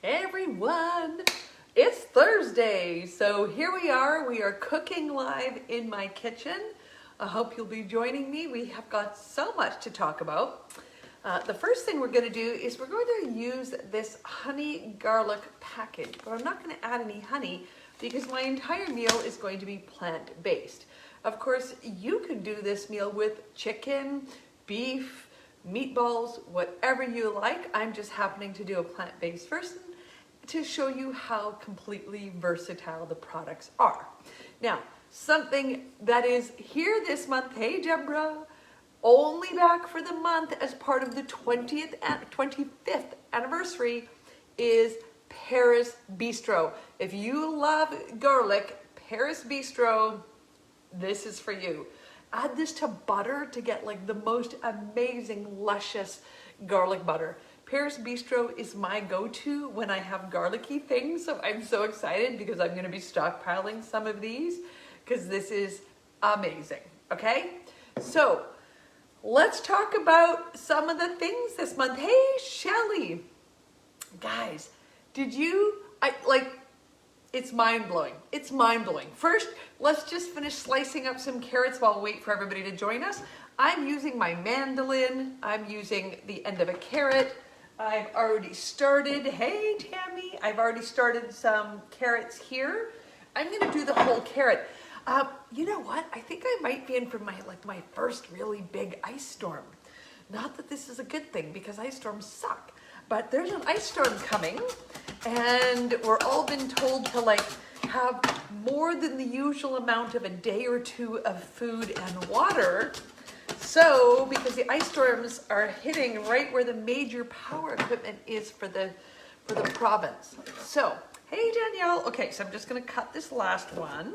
Hey everyone, it's Thursday, so here we are cooking live in my kitchen. I hope you'll be joining me. We have got so much to talk about. The first thing we're going to do is we're going to use this honey garlic package, but I'm not going to add any honey because my entire meal is going to be plant-based. Of course, you can do this meal with chicken, beef, meatballs, whatever you like. I'm just happening to do a plant-based version to show you how completely versatile the products are. Now, something that is here this month, hey Deborah, only back for the month as part of the 25th anniversary is Paris Bistro. If you love garlic, Paris Bistro, this is for you. Add this to butter to get like the most amazing, luscious garlic butter. Paris Bistro is my go-to when I have garlicky things, so I'm so excited because I'm going to be stockpiling some of these because this is amazing, okay? So let's talk about some of the things this month. Hey, Shelly. Guys, it's mind-blowing. It's mind-blowing. First, let's just finish slicing up some carrots while we wait for everybody to join us. I'm using my mandolin. I'm using the end of a carrot. I've already started, hey Tammy, I've already started some carrots here. I'm gonna do the whole carrot. You know what? I think I might be in for my first really big ice storm. Not that this is a good thing because ice storms suck, but there's an ice storm coming and we're all been told to have more than the usual amount of a day or two of food and water. So, because the ice storms are hitting right where the major power equipment is for the province. So, hey Danielle. Okay, so I'm just going to cut this last one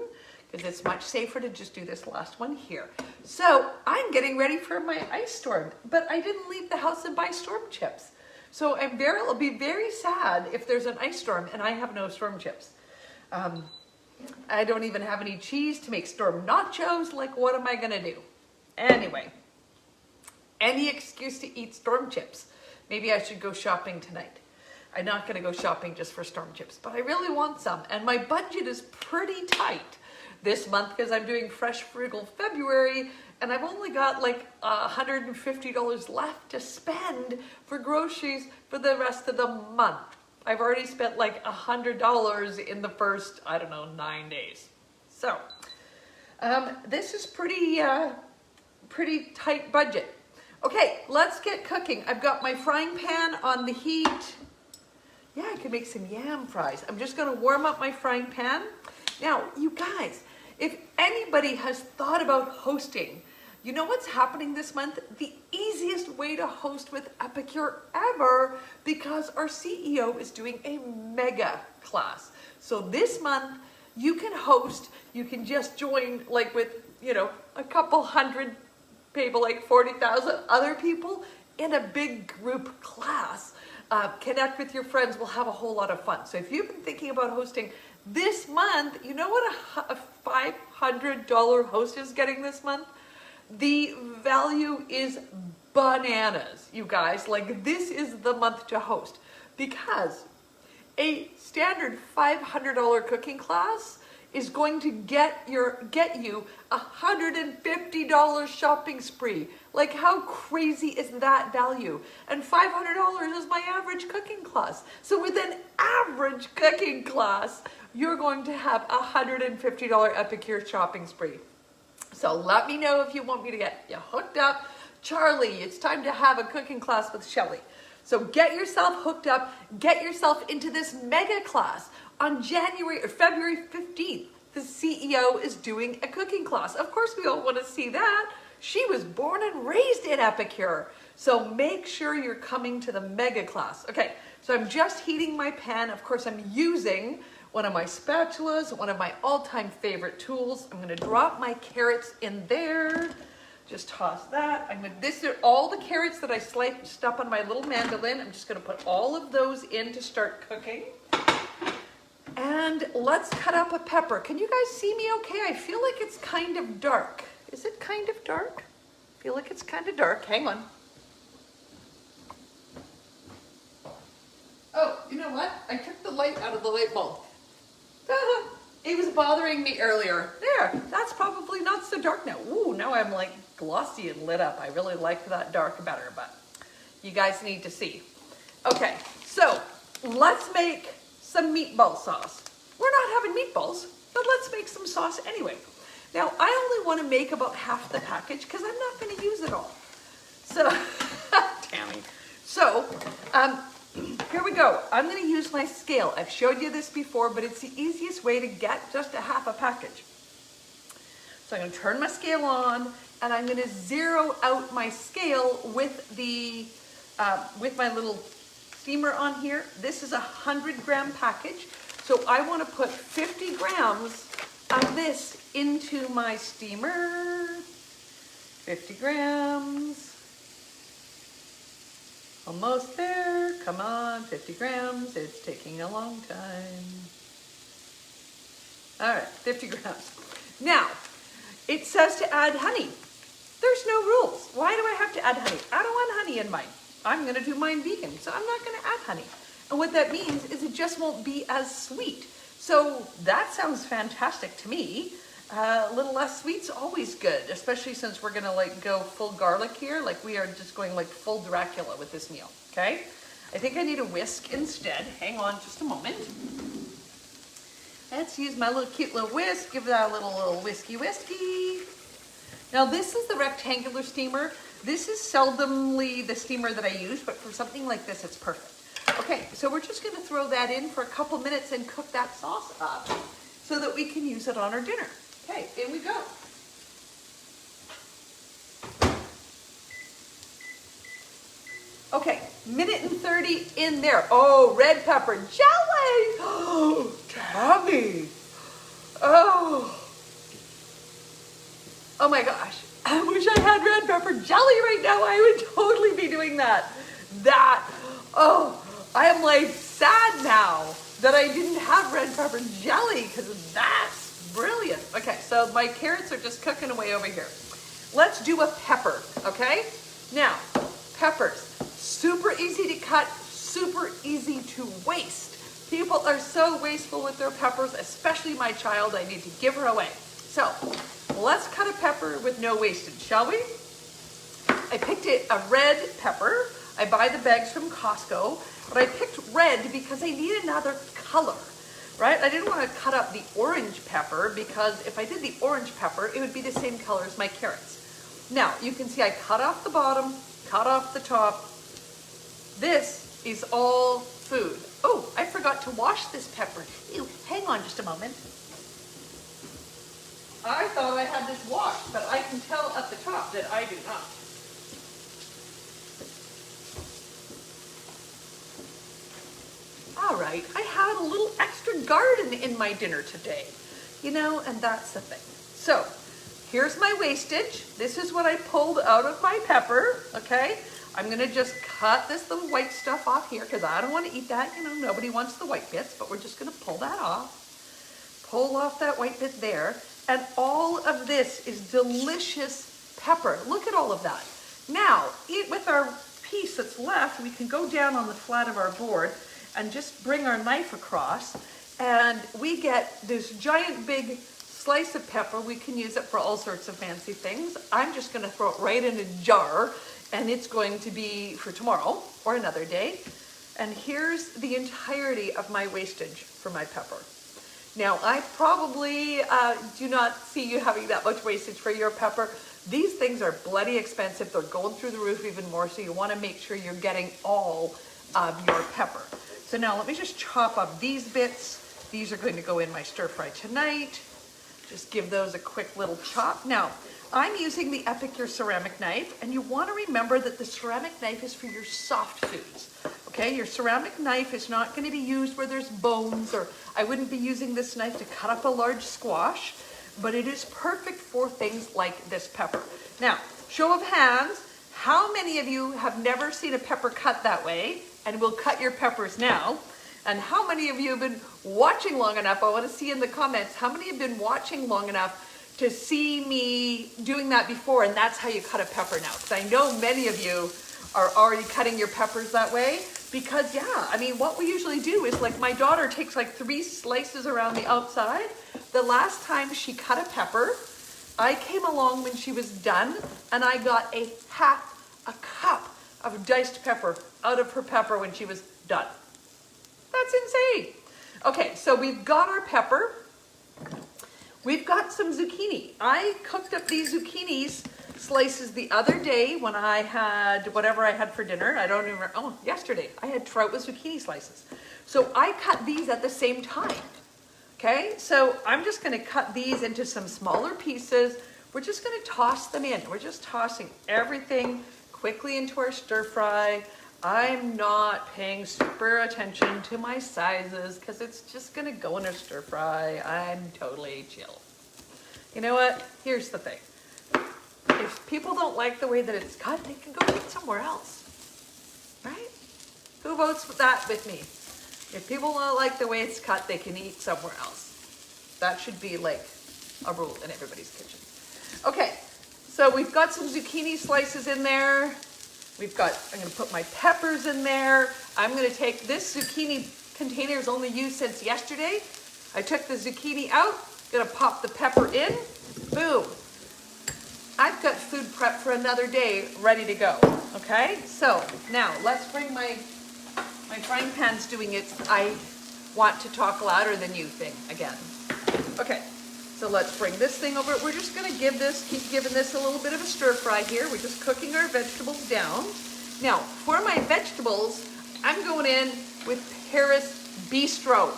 because it's much safer to just do this last one here. So, I'm getting ready for my ice storm, but I didn't leave the house and buy storm chips. So, I'll be very sad if there's an ice storm and I have no storm chips. I don't even have any cheese to make storm nachos. Like, what am I going to do? Anyway, any excuse to eat storm chips. Maybe I should go shopping tonight. I'm not going to go shopping just for storm chips, but I really want some. And my budget is pretty tight this month because I'm doing Fresh Frugal February and I've only got like $150 left to spend for groceries for the rest of the month. I've already spent like $100 in the first, 9 days. So, this is pretty tight budget. Okay, let's get cooking. I've got my frying pan on the heat. Yeah, I could make some yam fries. I'm just gonna warm up my frying pan. Now, you guys, if anybody has thought about hosting, you know what's happening this month? The easiest way to host with Epicure ever, because our CEO is doing a mega class. So this month, you can host, you can just join with, a couple hundred people, like 40,000 other people in a big group class. Connect with your friends. We'll have a whole lot of fun. So if you've been thinking about hosting this month, you know what a $500 host is getting this month? The value is bananas, you guys. Like, this is the month to host because a standard $500 cooking class is going to get you $150 shopping spree. Like, how crazy is that value? And $500 is my average cooking class. So with an average cooking class, you're going to have $150 Epicure shopping spree. So let me know if you want me to get you hooked up. Charlie, it's time to have a cooking class with Shelly. So get yourself hooked up, get yourself into this mega class. On February 15th, the CEO is doing a cooking class. Of course, we all want to see that. She was born and raised in Epicure. So make sure you're coming to the mega class. Okay, so I'm just heating my pan. Of course, I'm using one of my spatulas, one of my all-time favorite tools. I'm going to drop my carrots in there. Just toss that. These are all the carrots that I sliced up on my little mandolin. I'm just going to put all of those in to start cooking. And let's cut up a pepper. Can you guys see me okay? I feel like it's kind of dark. Is it kind of dark? I feel like it's kind of dark. Hang on. Oh, you know what? what? I took the light out of the light bulb. It was bothering me earlier. There, that's probably not so dark now. Ooh, now I'm like glossy and lit up. I really like that dark better, but you guys need to see. Okay, so let's make some meatball sauce. We're not having meatballs, but let's make some sauce anyway. Now, I only want to make about half the package because I'm not going to use it all. So, Tammy. So, here we go. I'm going to use my scale. I've showed you this before, but it's the easiest way to get just a half a package. So I'm going to turn my scale on, and I'm going to zero out my scale with the with my little steamer on here. This is a 100-gram package, so I want to put 50 grams of this into my steamer. 50 grams. Almost there. Come on, 50 grams. It's taking a long time. All right, 50 grams. Now, it says to add honey. There's no rules. Why do I have to add honey? I don't want honey in mine. I'm going to do mine vegan, so I'm not going to add honey. And what that means is it just won't be as sweet. So that sounds fantastic to me. A little less sweet's always good, especially since we're gonna like go full garlic here. Like we are just going like full Dracula with this meal, okay? I think I need a whisk instead. Hang on just a moment. Let's use my little cute little whisk. Give that a little whiskey. Now this is the rectangular steamer. This is seldomly the steamer that I use, but for something like this, it's perfect. Okay, so we're just gonna throw that in for a couple minutes and cook that sauce up so that we can use it on our dinner. Okay, in we go. Okay, minute and 30 in there. Oh, red pepper jelly. Oh, Tammy. Oh my gosh. I wish I had red pepper jelly right now. I would totally be doing that. I am like sad now that I didn't have red pepper jelly because that's brilliant. Okay, so my carrots are just cooking away over here. Let's do a pepper, okay? Now, peppers, super easy to cut, super easy to waste. People are so wasteful with their peppers, especially my child. I need to give her away. So, let's cut a pepper with no wastage, shall we? I picked a red pepper. I buy the bags from Costco, but I picked red because I need another color, right? I didn't want to cut up the orange pepper because if I did the orange pepper, it would be the same color as my carrots. Now, you can see I cut off the bottom, cut off the top. This is all food. Oh, I forgot to wash this pepper. Ew, hang on just a moment. I thought I had this washed, but I can tell at the top that I do not. All right, I had a little extra garden in my dinner today, you know, and that's the thing. So here's my wastage. This is what I pulled out of my pepper, okay? I'm gonna just cut this little white stuff off here because I don't want to eat that. You know, nobody wants the white bits, but we're just gonna pull that off. Pull off that white bit there. And all of this is delicious pepper. Look at all of that. Now, with our piece that's left, we can go down on the flat of our board and just bring our knife across, and we get this giant big slice of pepper. We can use it for all sorts of fancy things. I'm just gonna throw it right in a jar, and it's going to be for tomorrow or another day. And here's the entirety of my wastage for my pepper. Now, I probably do not see you having that much wastage for your pepper. These things are bloody expensive. They're going through the roof even more, so you wanna make sure you're getting all of your pepper. So now let me just chop up these bits. These are going to go in my stir fry tonight. Just give those a quick little chop. Now, I'm using the Epicure ceramic knife, and you want to remember that the ceramic knife is for your soft foods. Okay, your ceramic knife is not going to be used where there's bones, or I wouldn't be using this knife to cut up a large squash, but it is perfect for things like this pepper. Now, show of hands, how many of you have never seen a pepper cut that way and will cut your peppers now? And how many of you have been watching long enough? I want to see in the comments, how many have been watching long enough to see me doing that before, and that's how you cut a pepper now? Because I know many of you are already cutting your peppers that way Because yeah, I mean, what we usually do is like my daughter takes like 3 slices around the outside. The last time she cut a pepper, I came along when she was done and I got a cup of diced pepper out of her pepper when she was done. That's insane. Okay, so we've got our pepper. We've got some zucchini. I cooked up these zucchinis slices the other day when I had whatever I had for dinner. I don't even remember. Oh, yesterday. I had trout with zucchini slices. So I cut these at the same time. Okay, so I'm just going to cut these into some smaller pieces. We're just going to toss them in. We're just tossing everything quickly into our stir fry. I'm not paying super attention to my sizes because it's just going to go in a stir fry. I'm totally chill. You know what? Here's the thing. If people don't like the way that it's cut, they can go eat somewhere else. Right? Who votes with that with me? If people don't like the way it's cut, they can eat somewhere else. That should be like a rule in everybody's kitchen. Okay, so we've got some zucchini slices in there. I'm going to put my peppers in there. I'm going to take this zucchini container is only used since yesterday. I took the zucchini out, going to pop the pepper in. Boom. I've got food prep for another day ready to go. Okay, so now let's bring my frying pan's doing its I want to talk louder than you thing again. Okay, so let's bring this thing over. We're just going to keep giving this a little bit of a stir fry here. We're just cooking our vegetables down. Now, for my vegetables, I'm going in with Paris Bistro.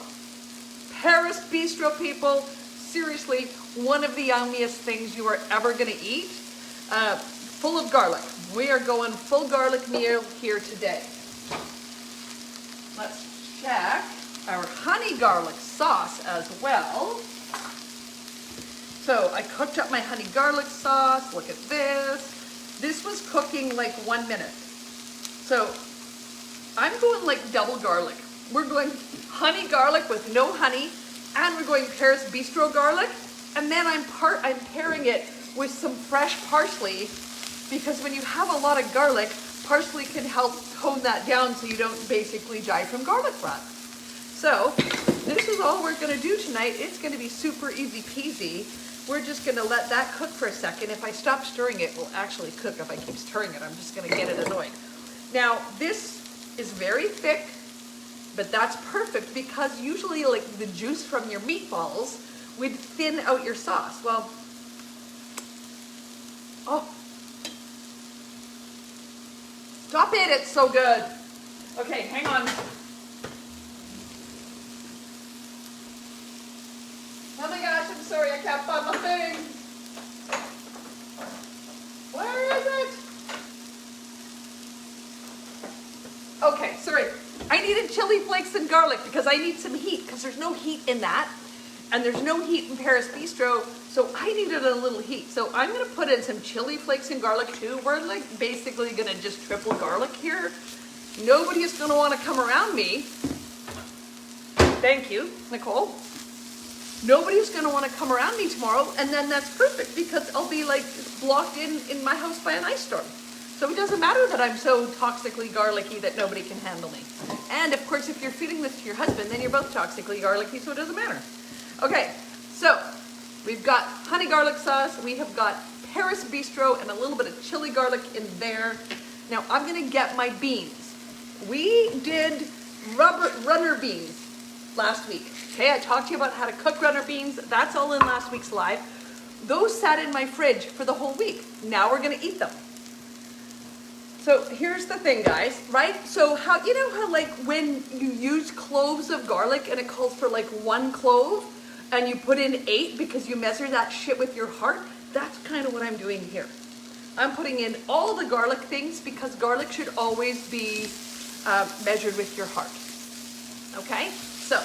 Paris Bistro, people, seriously, one of the yummiest things you are ever going to eat. Full of garlic. We are going full garlic meal here today. Let's check our honey garlic sauce as well. So I cooked up my honey garlic sauce. Look at this. This was cooking like 1 minute. So I'm going like double garlic. We're going honey garlic with no honey, and we're going Paris Bistro garlic, and then I'm pairing it with some fresh parsley, because when you have a lot of garlic, parsley can help tone that down so you don't basically die from garlic rot. So this is all we're going to do tonight. It's going to be super easy peasy. We're just going to let that cook for a second. If I stop stirring it, it will actually cook. If I keep stirring it, I'm just going to get it annoyed. Now, this is very thick, but that's perfect because usually like the juice from your meatballs would thin out your sauce. Well, oh, stop it, it's so good. Okay, hang on. Oh my gosh, I'm sorry, I can't find my thing. Where is it? Okay, sorry. I needed chili flakes and garlic because I need some heat because there's no heat in that. And there's no heat in Paris Bistro, so I needed a little heat. So I'm gonna put in some chili flakes and garlic too. We're like basically gonna just triple garlic here. Nobody is gonna wanna come around me. Thank you, Nicole. Nobody's gonna wanna come around me tomorrow, and then that's perfect because I'll be like blocked in my house by an ice storm. So it doesn't matter that I'm so toxically garlicky that nobody can handle me. And of course, if you're feeding this to your husband, then you're both toxically garlicky, so it doesn't matter. Okay, so we've got honey garlic sauce, we have got Paris Bistro and a little bit of chili garlic in there. Now I'm gonna get my beans. We did runner beans last week. Okay, I talked to you about how to cook runner beans. That's all in last week's live. Those sat in my fridge for the whole week. Now we're gonna eat them. So here's the thing, guys, right? So how, you know how like when you use cloves of garlic and it calls for like 1 clove and you put in 8 because you measure that shit with your heart? That's kind of what I'm doing here. I'm putting in all the garlic things because garlic should always be measured with your heart. Okay, so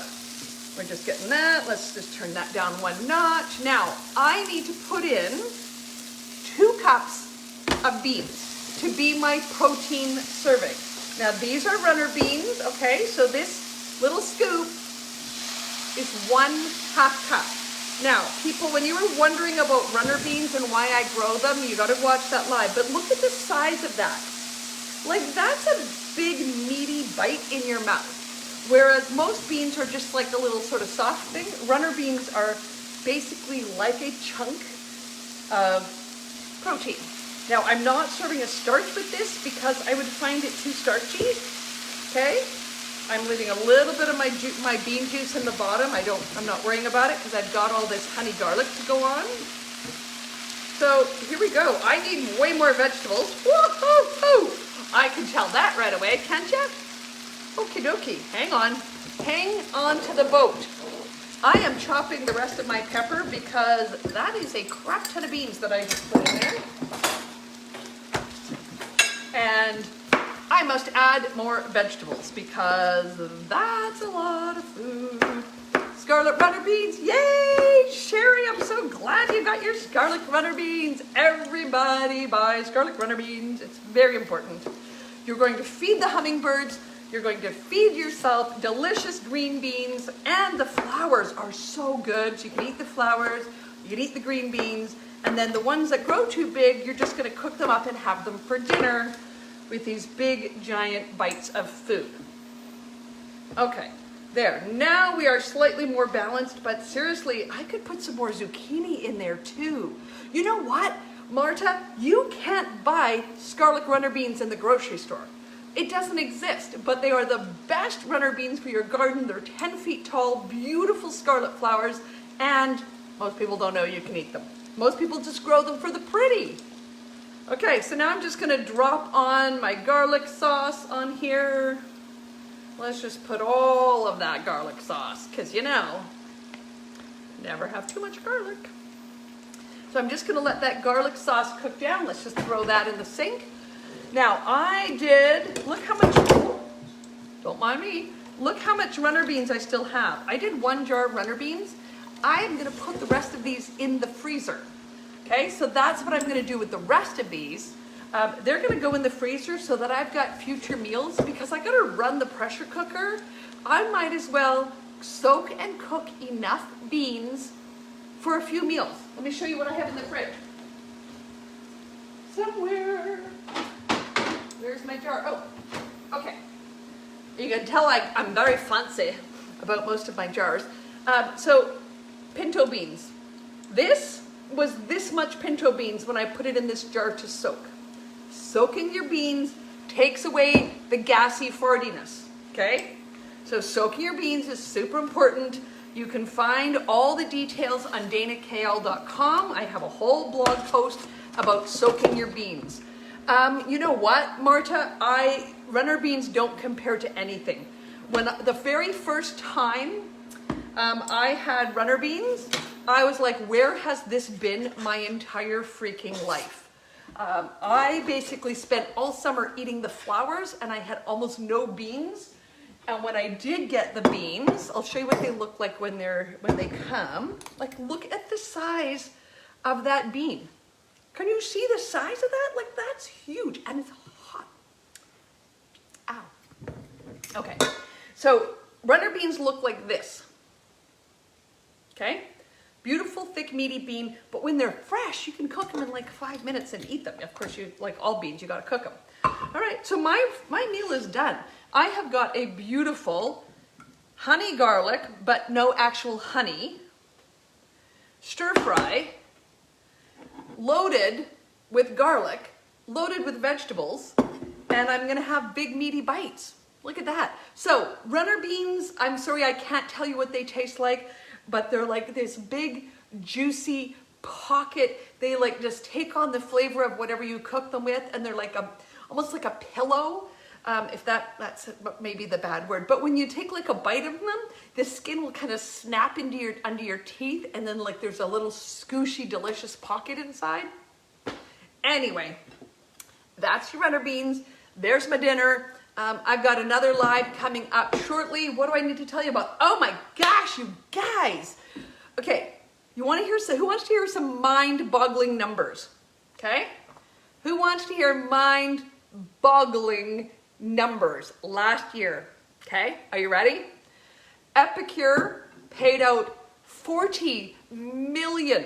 we're just getting that. Let's just turn that down 1 notch. Now, I need to put in 2 cups of beans to be my protein serving. Now these are runner beans, okay? So this little scoop is 1/2 cup. Now, people, when you were wondering about runner beans and why I grow them, you gotta watch that live. But look at the size of that. Like that's a big meaty bite in your mouth. Whereas most beans are just like a little sort of soft thing. Runner beans are basically like a chunk of protein. Now I'm not serving a starch with this because I would find it too starchy. Okay, I'm leaving a little bit of my bean juice in the bottom. I'm not worrying about it because I've got all this honey garlic to go on. So here we go. I need way more vegetables. Woo-hoo-hoo! I can tell that right away, can't you? Okie dokie, hang on to the boat. I am chopping the rest of my pepper because that is a crap ton of beans that I just put in there. And I must add more vegetables because that's a lot of food. Scarlet runner beans, yay! Sherry, I'm so glad you got your scarlet runner beans. Everybody buys scarlet runner beans. It's very important. You're going to feed the hummingbirds. You're going to feed yourself delicious green beans, and the flowers are so good. So you can eat the flowers, you can eat the green beans, and then the ones that grow too big, you're just going to cook them up and have them for dinner with these big giant bites of food. Okay, there. Now we are slightly more balanced, but seriously, I could put some more zucchini in there too. You know what, Marta? You can't buy scarlet runner beans in the grocery store. It doesn't exist, but they are the best runner beans for your garden. They're 10 feet tall, beautiful scarlet flowers, and most people don't know you can eat them. Most people just grow them for the pretty. Okay, so now I'm just gonna drop on my garlic sauce on here. Let's just put all of that garlic sauce, because you know, never have too much garlic. So I'm just gonna let that garlic sauce cook down. Let's just throw that in the sink. Now look how much, don't mind me, look how much runner beans I still have. I did 1 jar of runner beans. I am gonna put the rest of these in the freezer. Okay, so that's what I'm gonna do with the rest of these. They're gonna go in the freezer so that I've got future meals, because I gotta run the pressure cooker. I might as well soak and cook enough beans for a few meals. Let me show you what I have in the fridge. Somewhere. Where's my jar? Oh, okay. You can tell I'm very fancy about most of my jars. So, pinto beans. This was this much pinto beans when I put it in this jar to soak. Soaking your beans takes away the gassy fartiness, okay? So soaking your beans is super important. You can find all the details on danakl.com. I have a whole blog post about soaking your beans. You know what, Marta? Runner beans don't compare to anything. When the very first time I had runner beans, I was like, where has this been my entire freaking life? I basically spent all summer eating the flowers, and I had almost no beans. And when I did get the beans, I'll show you what they look like when they come. Like, look at the size of that bean. Can you see the size of that? Like, that's huge, and it's hot. Ow. Okay, so runner beans look like this. Okay? Beautiful, thick, meaty bean, but when they're fresh, you can cook them in like 5 minutes and eat them. Of course, like all beans, you gotta cook them. All right, so my meal is done. I have got a beautiful honey garlic, but no actual honey, stir fry, loaded with garlic, loaded with vegetables, and I'm gonna have big meaty bites. Look at that. So runner beans, I'm sorry I can't tell you what they taste like, but they're like this big, juicy pocket. They like just take on the flavor of whatever you cook them with, and they're like almost like a pillow, if that's maybe the bad word. But when you take like a bite of them, the skin will kind of snap under your teeth, and then like there's a little scooshy, delicious pocket inside. Anyway, that's your runner beans. There's my dinner. I've got another live coming up shortly. What do I need to tell you about? Oh my gosh, you guys. Okay, who wants to hear some mind-boggling numbers? Okay? Who wants to hear mind-boggling numbers last year? Okay, are you ready? Epicure paid out $40 million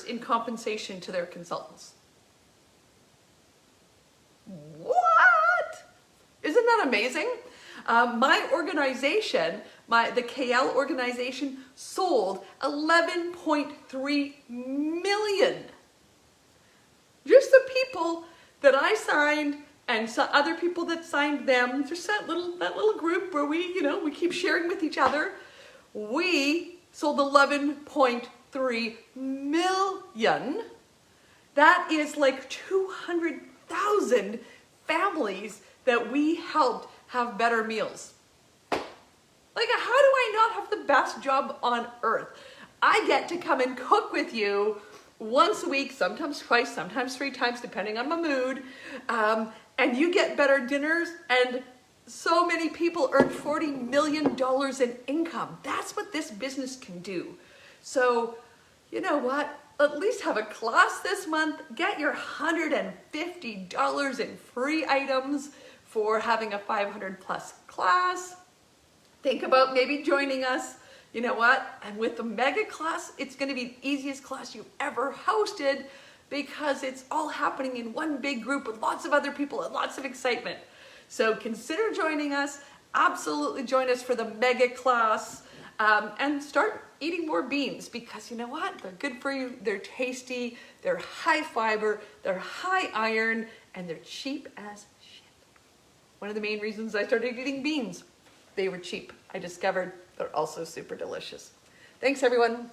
in compensation to their consultants. Isn't that amazing? My organization, the KL organization, sold 11.3 million. Just the people that I signed and some other people that signed them, just that little group where we keep sharing with each other. We sold 11.3 million. That is like 200,000 families that we helped have better meals. Like, how do I not have the best job on earth? I get to come and cook with you once a week, sometimes twice, sometimes 3 times, depending on my mood. And you get better dinners, and so many people earn $40 million in income. That's what this business can do. So, you know what? At least have a class this month. Get your $150 in free items for having a 500 plus class. Think about maybe joining us. You know what? And with the mega class, it's going to be the easiest class you've ever hosted because it's all happening in one big group with lots of other people and lots of excitement. So consider joining us. Absolutely join us for the mega class and start eating more beans because you know what? They're good for you. They're tasty. They're high fiber. They're high iron and they're cheap as shit. One of the main reasons I started eating beans. They were cheap. I discovered they're also super delicious. Thanks, everyone.